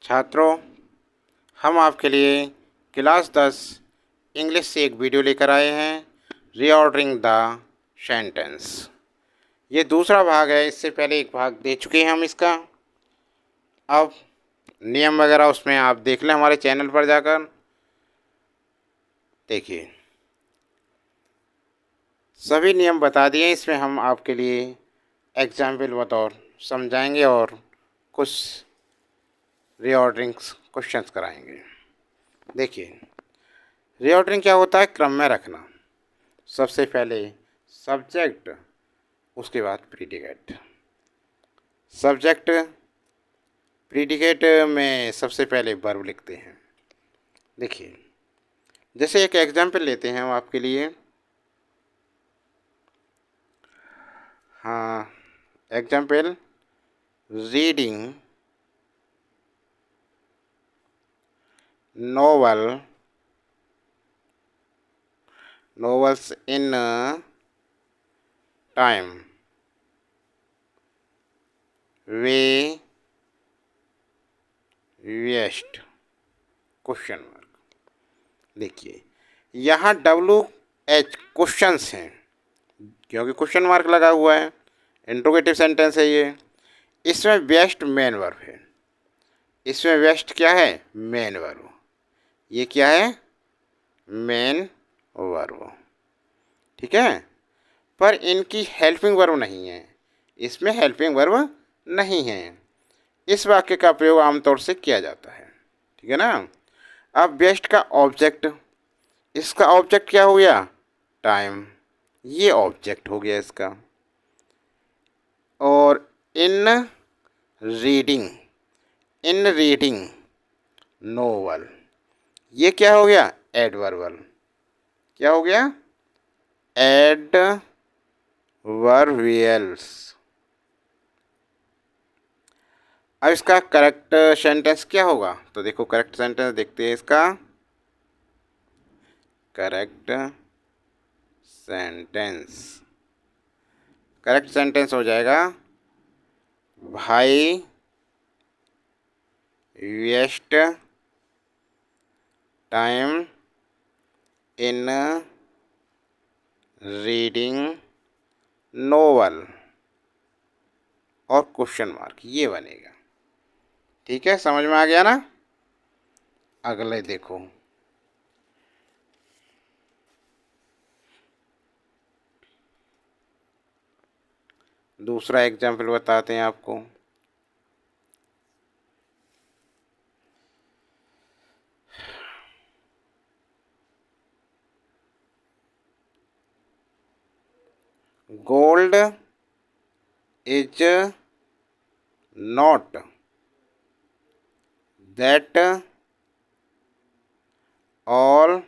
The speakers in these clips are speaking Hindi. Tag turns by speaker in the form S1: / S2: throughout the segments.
S1: छात्रों, हम आपके लिए क्लास 10 इंग्लिश से एक वीडियो लेकर आए हैं, रीऑर्डरिंग द सेंटेंस। ये दूसरा भाग है। इससे पहले एक भाग दे चुके हैं हम इसका। अब नियम वगैरह उसमें आप देख लें, हमारे चैनल पर जाकर देखिए। सभी नियम बता दिए। इसमें हम आपके लिए एग्जाम्पल बतौर समझाएंगे और कुछ रीऑर्डरिंग क्वेश्चंस कराएंगे। देखिए, रीऑर्डरिंग क्या होता है? क्रम में रखना। सबसे पहले सब्जेक्ट, उसके बाद प्रीडिकेट। सब्जेक्ट प्रीडिकेट में सबसे पहले वर्ब लिखते हैं। देखिए, जैसे एक एग्जाम्पल लेते हैं हम आपके लिए। हाँ, example, reading novels in time, we waste, question mark. देखिए, यहाँ WH क्वेश्चंस हैं क्योंकि क्वेश्चन मार्क लगा हुआ है। इंट्रोगेटिव सेंटेंस है ये। इसमें वेस्ट मेन वर्ब है। इसमें वेस्ट क्या है? Main verb. ये क्या है? Main verb. ठीक है, पर इनकी हेल्पिंग वर्ब नहीं है। इसमें हेल्पिंग वर्ब नहीं है। इस वाक्य का प्रयोग आमतौर से किया जाता है। ठीक है ना। अब बेस्ट का ऑब्जेक्ट, इसका ऑब्जेक्ट क्या हो गया? टाइम। ये ऑब्जेक्ट हो गया इसका। और इन रीडिंग नोवेल, ये क्या हो गया? एडवर्बल। क्या हो गया? एडवर्बियल्स। अब इसका करेक्ट सेंटेंस क्या होगा? तो देखो, करेक्ट सेंटेंस देखते हैं इसका। करेक्ट सेंटेंस हो जाएगा, why waste time in reading novel और क्वेश्चन मार्क, ये बनेगा। ठीक है, समझ में आ गया ना। अगले देखो, दूसरा एग्जाम्पल बताते हैं आपको। Gold is not that all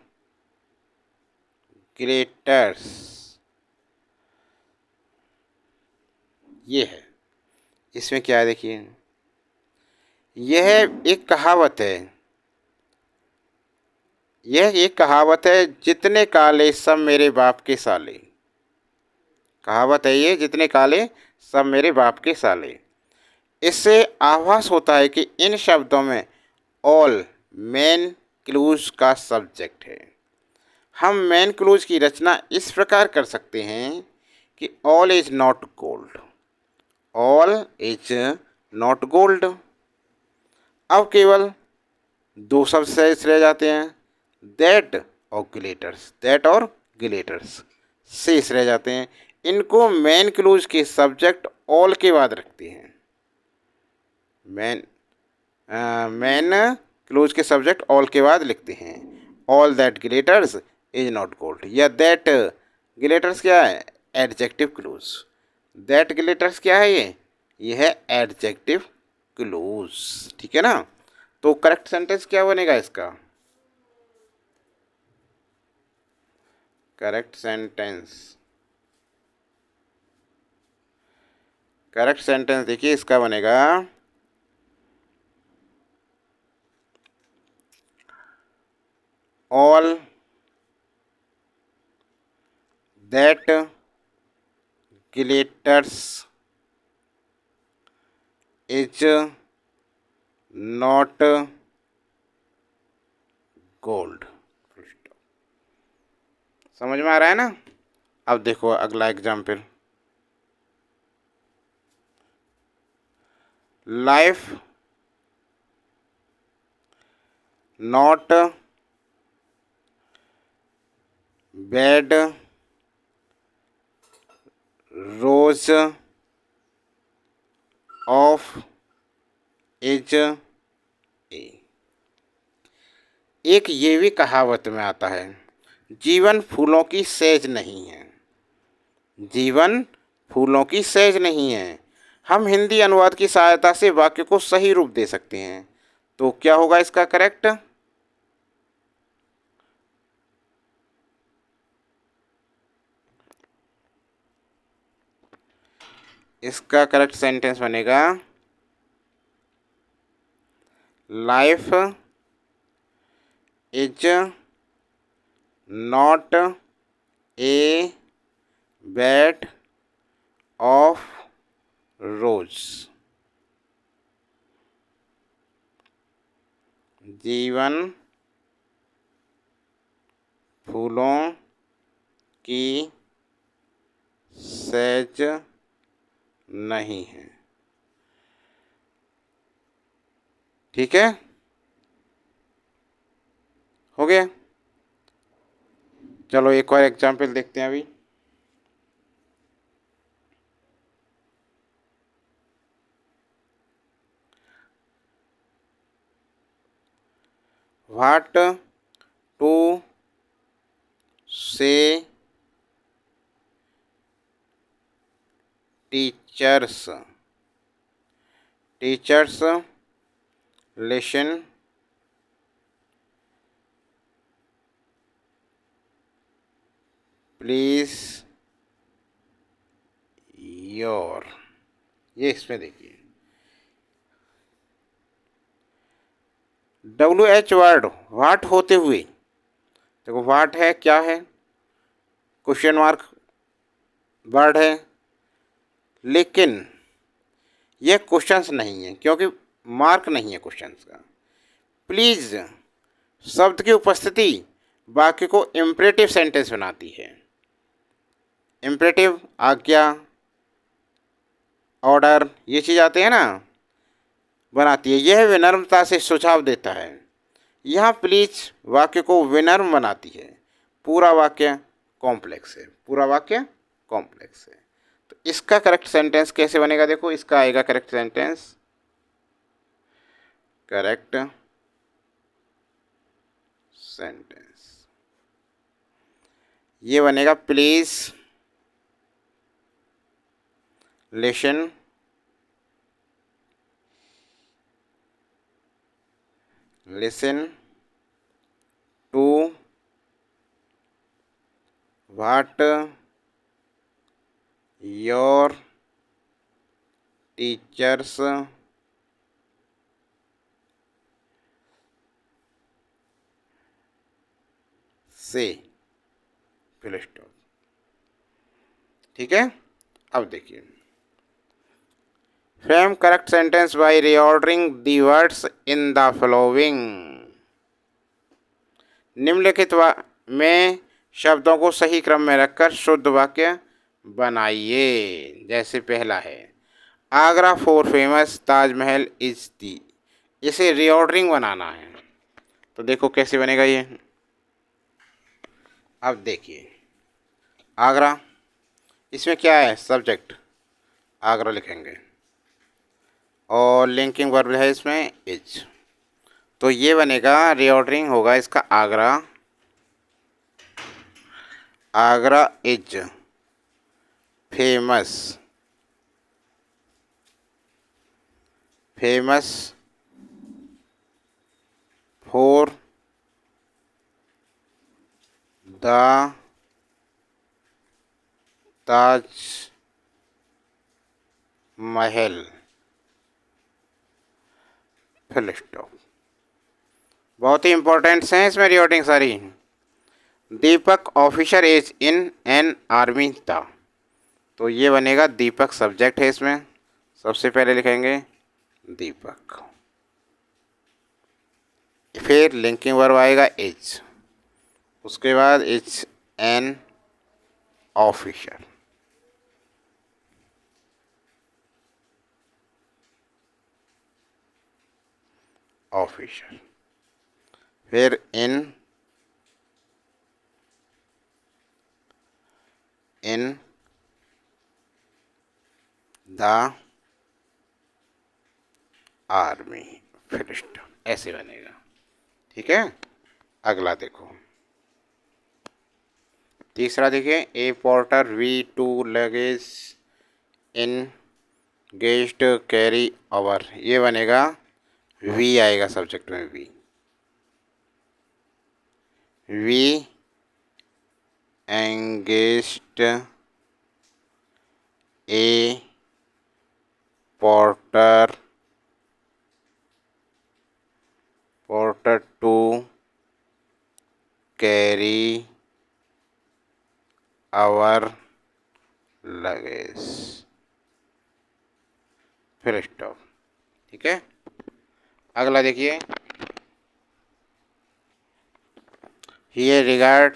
S1: glitters. ये है। इसमें क्या है? देखिए, यह एक कहावत है। यह एक कहावत है, जितने काले सब मेरे बाप के साले। कहावत है ये, जितने काले सब मेरे बाप के साले। इससे आभास होता है कि इन शब्दों में ऑल मेन क्लूज का सब्जेक्ट है। हम मेन क्लूज की रचना इस प्रकार कर सकते हैं कि all is not gold. All is not gold. अब केवल दो शब्द शेष रह जाते हैं, दैट और ग्लिटर्स शेष रह जाते हैं। इनको मेन क्लूज के सब्जेक्ट ऑल के बाद रखते हैं। मेन क्लूज के सब्जेक्ट ऑल के बाद लिखते हैं। All that glitters is not gold, या दैट ग्लिटर्स क्या है? Adjective clues. दैट ग्लिटर्स क्या है? ये है एडजेक्टिव क्लूज। ठीक है ना। तो करेक्ट सेंटेंस क्या बनेगा इसका? करेक्ट सेंटेंस देखिए, इसका बनेगा, all that glitters is not gold. समझ में आ रहा है ना। अब देखो अगला example, life not bed rose of is ए। एक ये भी कहावत में आता है, जीवन फूलों की सेज नहीं है। जीवन फूलों की सेज नहीं है। हम हिंदी अनुवाद की सहायता से वाक्य को सही रूप दे सकते हैं। तो क्या होगा इसका करेक्ट? इसका करेक्ट सेंटेंस बनेगा, life is not a bed of रोज। जीवन फूलों की सेज नहीं है। ठीक है, हो गया। चलो एक और एग्जाम्पल देखते हैं अभी। व्हाट टू से teachers. Teachers listen please your. ये इसमें देखिए, WH वर्ड वाट होते हुए, देखो वाट है, क्या है, क्वेश्चन मार्क वर्ड है, लेकिन यह क्वेश्चंस नहीं है क्योंकि मार्क नहीं है क्वेश्चंस का। प्लीज शब्द की उपस्थिति वाक्य को इम्परेटिव सेंटेंस बनाती है। इम्परेटिव आज्ञा, ऑर्डर, ये चीज़ आते हैं ना, बनाती है। यह विनम्रता से सुझाव देता है। यहाँ प्लीज वाक्य को विनम्र बनाती है। पूरा वाक्य कॉम्प्लेक्स है, पूरा वाक्य कॉम्प्लेक्स है। तो इसका करेक्ट सेंटेंस कैसे बनेगा? देखो इसका आएगा करेक्ट सेंटेंस, करेक्ट सेंटेंस ये बनेगा, please listen to what your teachers से, फिल स्टॉप। ठीक है, अब देखिए, frame correct sentence by reordering the words in the following. निम्नलिखित में शब्दों को सही क्रम में रखकर शुद्ध वाक्य बनाइए। जैसे पहला है, Agra for famous Taj Mahal is the. इसे रीऑर्डरिंग बनाना है, तो देखो कैसे बनेगा ये। अब देखिए, आगरा, इसमें क्या है, सब्जेक्ट आगरा लिखेंगे और लिंकिंग वर्ब है इसमें इज। तो ये बनेगा, रीऑर्डरिंग होगा इसका, Agra, Agra is famous, famous for the Taj Mahal, full stop. बहुत ही इंपॉर्टेंट हैं इसमें रीऑर्डरिंग सारी। Deepak officer is in an army था। तो ये बनेगा, दीपक सब्जेक्ट है इसमें, सबसे पहले लिखेंगे दीपक। फिर लिंकिंग वर्ब आएगा इज, उसके बाद इज एन ऑफिसर, ऑफिसर, फिर इन द आर्मी, फिर स्टॉप, ऐसे बनेगा। ठीक है, अगला देखो, तीसरा देखिए, a porter we to luggage in guest carry over, ये बनेगा वी आएगा सब्जेक्ट में, we engaged a porter to carry our luggage, फिर स्टॉप। ठीक है, अगला देखिए, here regard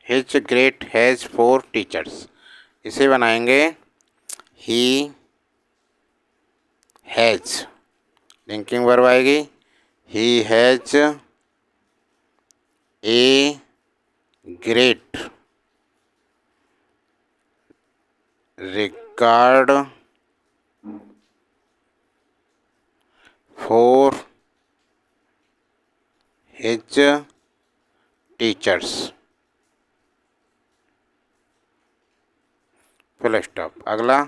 S1: his great has 4 teachers, इसे बनाएंगे ही हैज़, लिंकिंग वर्ब आएगी, he has a great regard for his teachers, full stop. अगला,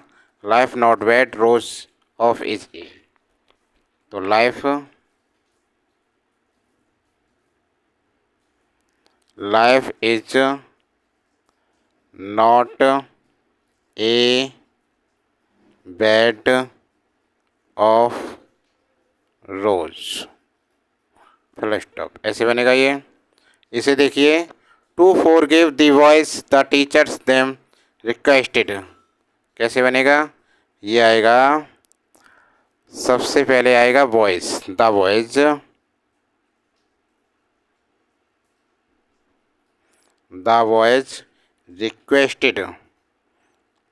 S1: life not bad rose of is a, तो life is not a bed of rose, full stop, ऐसे बनेगा ये। इसे देखिए, to forgive the boys the teachers them requested, कैसे बनेगा, ये आएगा, सबसे पहले आएगा बॉयज, द बॉयज, रिक्वेस्टेड,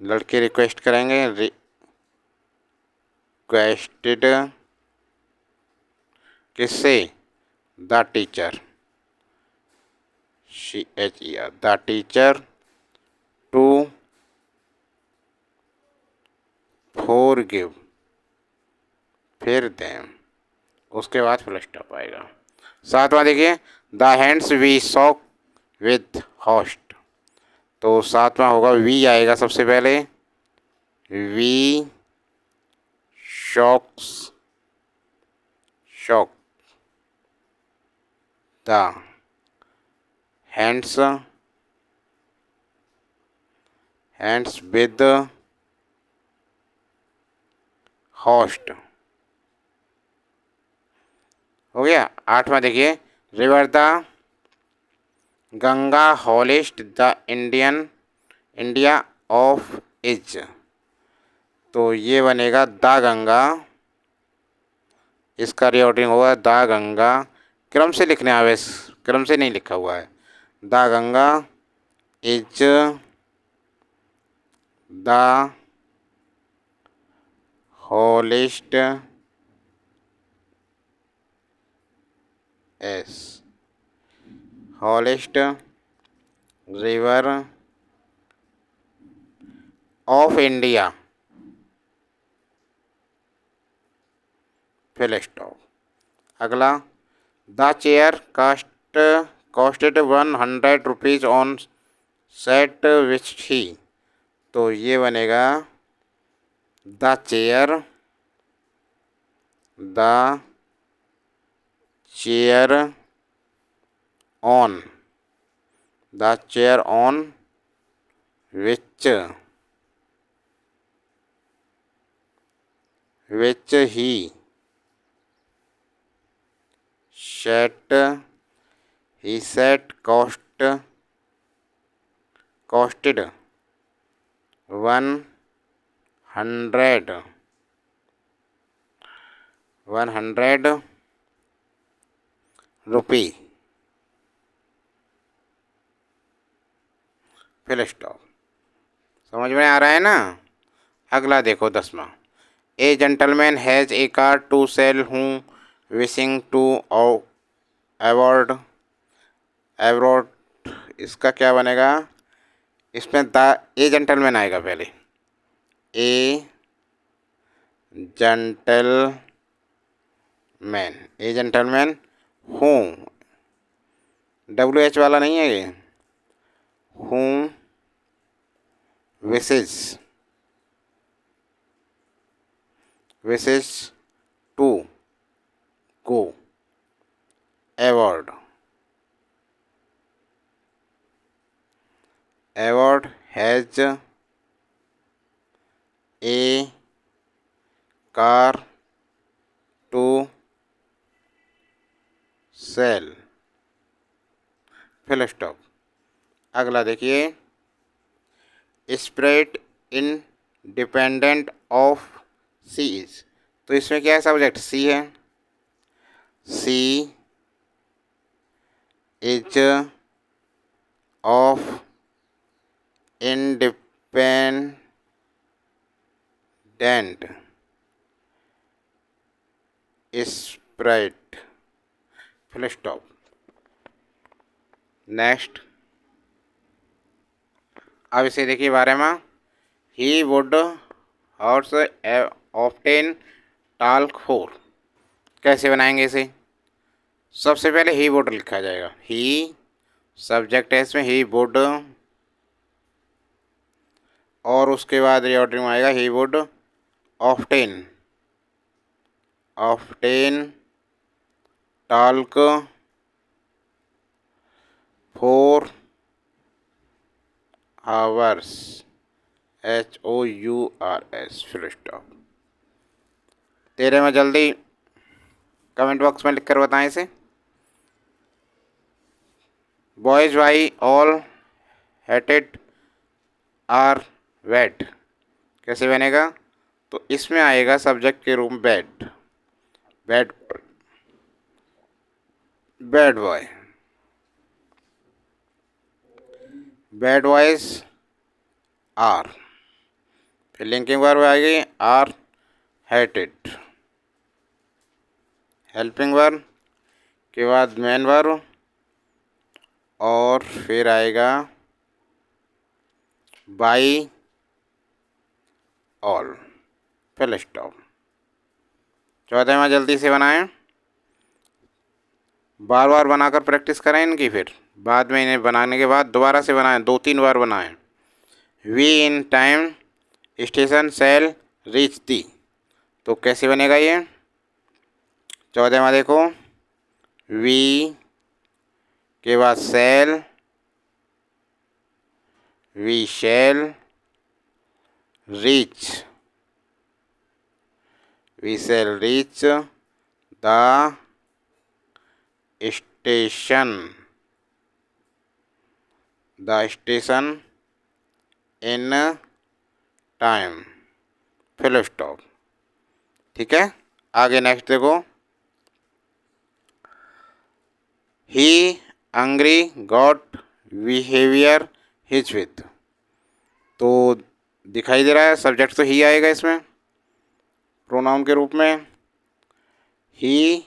S1: लड़के रिक्वेस्ट करेंगे, रिक्वेस्टेड किससे, the teacher, CHER, the teacher to forgive, फिर देम, उसके बाद फुल स्टॉप आएगा। सातवां देखिए, the hands we shook with host, तो सातवां होगा वी आएगा सबसे पहले, we shocks shock the hands with host, हो गया। आठवां देखिए, river the Ganga holiest the India of is, तो ये बनेगा द गंगा, इसका रीऑर्डरिंग होगा द गंगा, क्रम से लिखने आवेश, क्रम से नहीं लिखा हुआ है, the Ganga is the holiest holiest river of India, full stop. अगला, the chair costed 100 rupees on set which he, तो ये बनेगा the chair on the chair on which he set costed 100 rupee. Full stop. समझ में आ रहा है ना। अगला देखो 10वां। A gentleman has a car to sell who wishing to award abroad. इसका क्या बनेगा, इसमें द ए जेंटलमैन आएगा पहले। A gentleman, a gentleman who, WH वाला नहीं है ये, who wishes to go abroad has a car to sell. Full stop. अगला देखिए, spread in dependent of C is. तो इसमें क्या है, सब्जेक्ट सी है। C is of independent spread. Full stop. Next, अब इसे देखिए 12वां। He would horse often talk for. कैसे बनाएंगे इसे, सबसे पहले ही वुड लिखा जाएगा। ही सब्जेक्ट है इसमें, ही वुड, और उसके बाद रिऑर्डरिंग में आएगा he would often talk four hours HOURS। Full stop. 13 में जल्दी कमेंट बॉक्स में लिख कर बताएं इसे। Boys by all hated are wet. कैसे बनेगा, तो इसमें आएगा सब्जेक्ट के रूप में bad. Bad bad boy, bad boys are. फिर लिंकिंग वर्ब आएगी आर हेटेड। हेल्पिंग वर्ब के बाद मेन वर्ब, और फिर आएगा बाई ऑल। Full stop. 14वां जल्दी से बनाएं, बार बार बनाकर प्रैक्टिस करें इनकी, फिर बाद में इन्हें बनाने के बाद दोबारा से बनाएं, 2-3 बार बनाएं। We in time station shall reach the. तो कैसे बनेगा ये, 14वां देखो, वी के बाद shall, we shall reach, we shall reach the station in time. Full stop. ठीक है, आगे नेक्स्ट देखो। He hungry got behaviour his with. तो दिखाई दे रहा है सब्जेक्ट तो ही आएगा इसमें प्रोनाउन के रूप में। ही,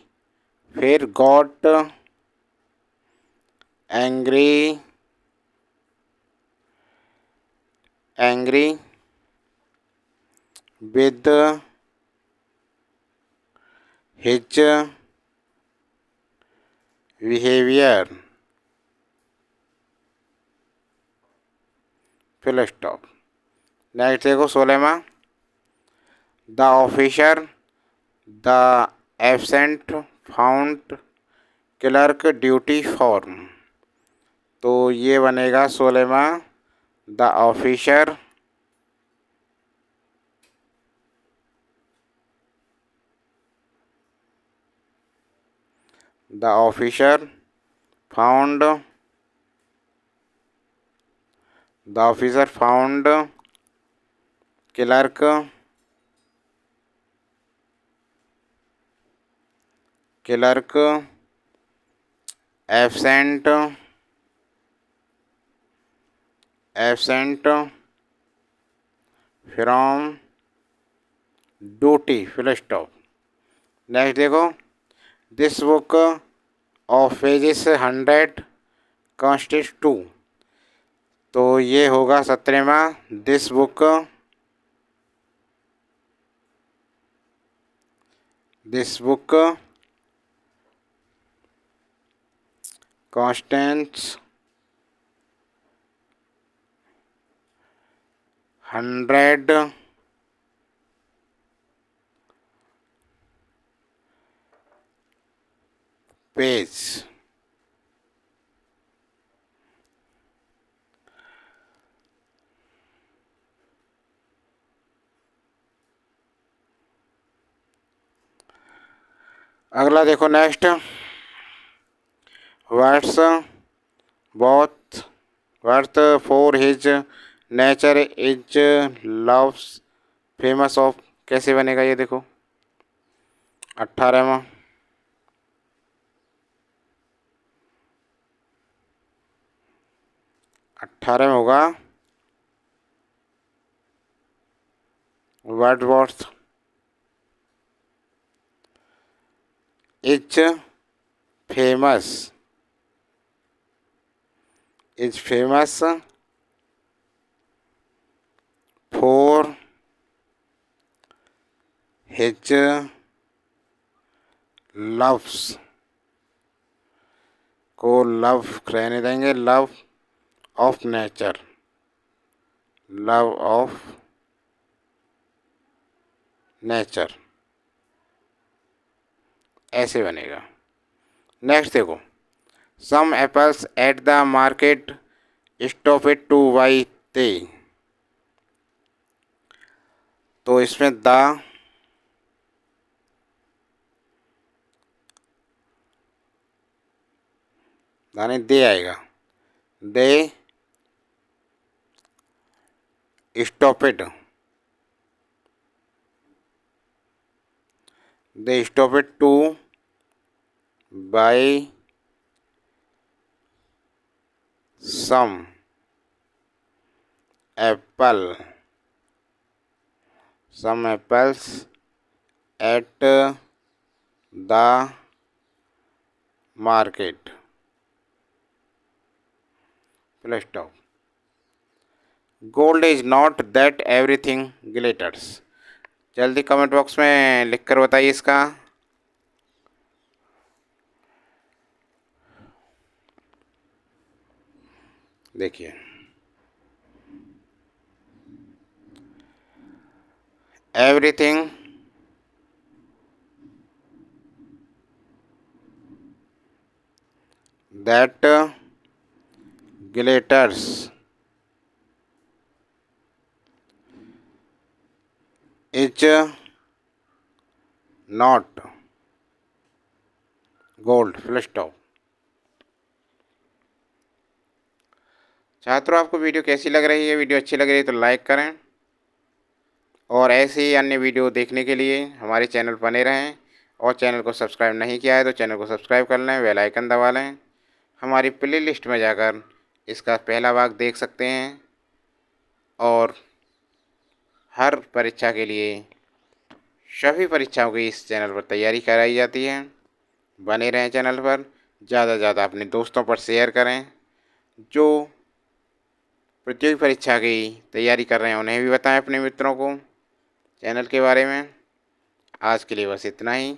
S1: फिर got angry with his behaviour. Full stop. Next देखो 16वां। The officer the absent found clerk duty from. तो ये बनेगा 16वां, the officer found clerk absent, absent from duty, full stop. Next देखो, this book of pages 100 constitute to, तो ये होगा 17वां। This book, this book constants 100 page. अगला देखो next, words both worth for his nature is loves famous of, कैसे बनेगा ये देखो। 18वां, 18 में होगा Wordsworth is famous, is famous for his loves, को लव रहने देंगे, love of nature, love of nature, ऐसे बनेगा। नेक्स्ट देखो, some apples at the market stop it to buy they, तो इसमें द यानी दे आएगा, they stop it, they stop it to buy some apple, some apples at the market, full stop। gold is not that everything glitters, जल्दी कमेंट बॉक्स में लिख कर बताइए इसका। देखिए, everything that glitters is not gold, full stop। छात्रों, आपको वीडियो कैसी लग रही है? वीडियो अच्छी लग रही है तो लाइक करें, और ऐसे ही अन्य वीडियो देखने के लिए हमारे चैनल बने रहें, और चैनल को सब्सक्राइब नहीं किया है तो चैनल को सब्सक्राइब कर लें, बेल आइकन दबा लें। हमारी प्ले लिस्ट में जाकर इसका पहला भाग देख सकते हैं, और हर परीक्षा के लिए सभी परीक्षाओं की इस चैनल पर तैयारी कराई जाती है। बने रहें चैनल पर, ज़्यादा से ज़्यादा अपने दोस्तों पर शेयर करें, जो प्रतियोगी परीक्षा की तैयारी कर रहे हैं उन्हें भी बताएं अपने मित्रों को चैनल के बारे में। आज के लिए बस इतना ही।